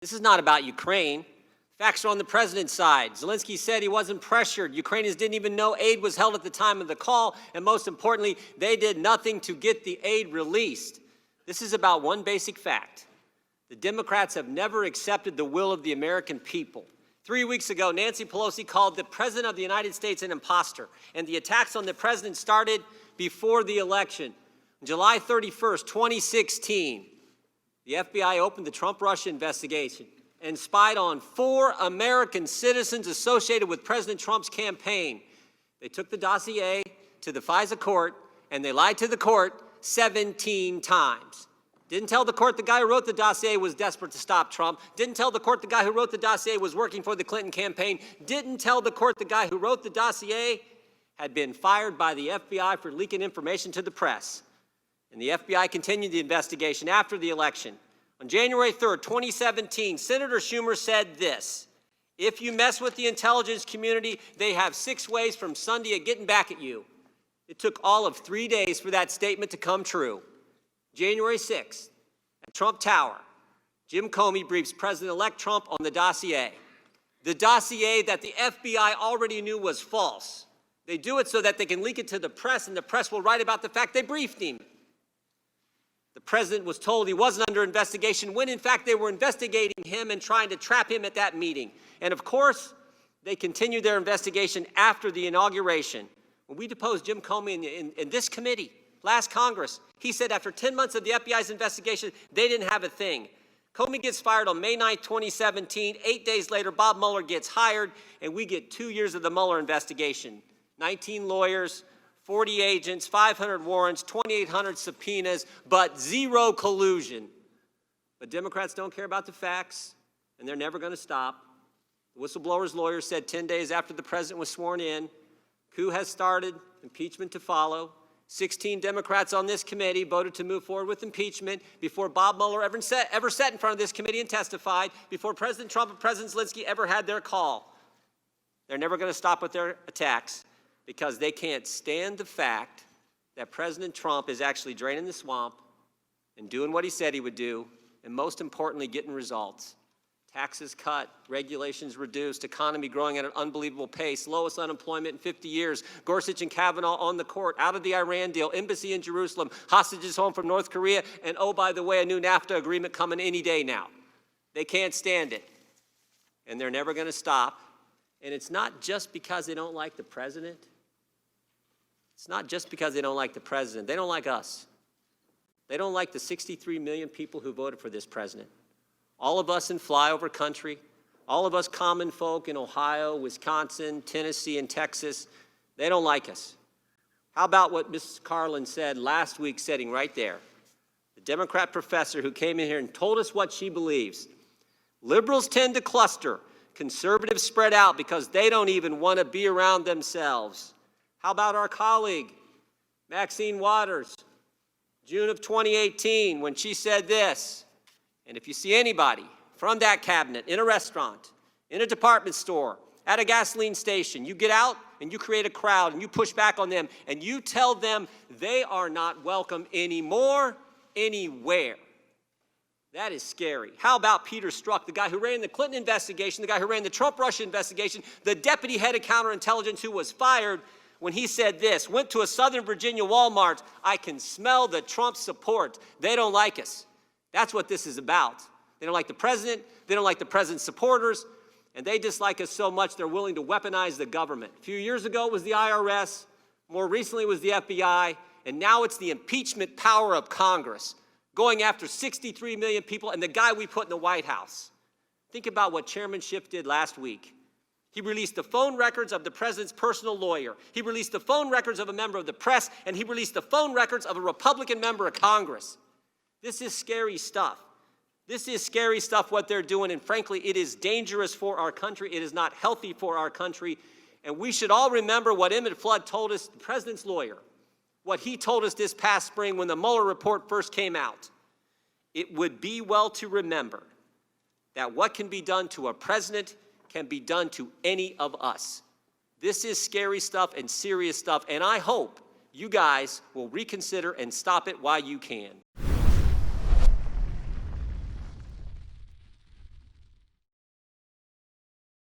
This is not about Ukraine. Facts are on the president's side. Zelensky said he wasn't pressured. Ukrainians didn't even know aid was held at the time of the call. And most importantly, they did nothing to get the aid released. This is about one basic fact. The Democrats have never accepted the will of the American people. 3 weeks ago, Nancy Pelosi called the President of the United States an imposter. And the attacks on the president started before the election. On July 31st, 2016, the FBI opened the Trump-Russia investigation and spied on 4 American citizens associated with President Trump's campaign. They took the dossier to the FISA court, and they lied to the court 17 times. Didn't tell the court the guy who wrote the dossier was desperate to stop Trump. Didn't tell the court the guy who wrote the dossier was working for the Clinton campaign. Didn't tell the court the guy who wrote the dossier had been fired by the FBI for leaking information to the press. And the FBI continued the investigation after the election. On January 3rd, 2017, Senator Schumer said this: "If you mess with the intelligence community, they have 6 ways from Sunday of getting back at you." It took all of 3 days for that statement to come true. January 6th, at Trump Tower, Jim Comey briefs President-elect Trump on the dossier that the FBI already knew was false. They do it so that they can leak it to the press, and the press will write about the fact they briefed him. The president was told he wasn't under investigation when, in fact, they were investigating him and trying to trap him at that meeting. And, of course, they continued their investigation after the inauguration. When we deposed Jim Comey in this committee, last Congress, he said after 10 months of the FBI's investigation, they didn't have a thing. Comey gets fired on May 9th, 2017. 8 days later, Bob Mueller gets hired, and we get 2 years of the Mueller investigation. 19 lawyers, 40 agents, 500 warrants, 2,800 subpoenas, but 0 collusion. But Democrats don't care about the facts, and they're never going to stop. The whistleblower's lawyer said 10 days after the president was sworn in, coup has started, impeachment to follow. 16 Democrats on this committee voted to move forward with impeachment before Bob Mueller ever sat in front of this committee and testified, before President Trump and President Zelensky ever had their call. They're never going to stop with their attacks, because they can't stand the fact that President Trump is actually draining the swamp and doing what he said he would do, and most importantly, getting results. Taxes cut, regulations reduced, economy growing at an unbelievable pace, lowest unemployment in 50 years, Gorsuch and Kavanaugh on the court, out of the Iran deal, embassy in Jerusalem, hostages home from North Korea, and oh, by the way, a new NAFTA agreement coming any day now. They can't stand it, and they're never going to stop. And it's not just because they don't like the president. It's not just because they don't like the president. They don't like us. They don't like the 63 million people who voted for this president. All of us in flyover country, all of us common folk in Ohio, Wisconsin, Tennessee, and Texas, they don't like us. How about what Mrs. Carlin said last week, sitting right there? The Democrat professor who came in here and told us what she believes. Liberals tend to cluster. Conservatives spread out because they don't even want to be around themselves. How about our colleague, Maxine Waters, June of 2018, when she said this: "And if you see anybody from that cabinet in a restaurant, in a department store, at a gasoline station, you get out and you create a crowd and you push back on them and you tell them they are not welcome anymore, anywhere." That is scary. How about Peter Strzok, the guy who ran the Clinton investigation, the guy who ran the Trump-Russia investigation, the deputy head of counterintelligence who was fired, when he said this: "Went to a Southern Virginia Walmart, I can smell the Trump support. They don't like us." That's what this is about. They don't like the president, they don't like the president's supporters, and they dislike us so much they're willing to weaponize the government. A few years ago it was the IRS, more recently it was the FBI, and now it's the impeachment power of Congress, going after 63 million people and the guy we put in the White House. Think about what Chairman Schiff did last week. He released the phone records of the president's personal lawyer. He released the phone records of a member of the press, and he released the phone records of a Republican member of Congress. This is scary stuff. This is scary stuff, what they're doing, and frankly, it is dangerous for our country. It is not healthy for our country, and we should all remember what Emmett Flood told us, the president's lawyer, what he told us this past spring when the Mueller report first came out. It would be well to remember that what can be done to a president can be done to any of us. This is scary stuff and serious stuff, and I hope you guys will reconsider and stop it while you can.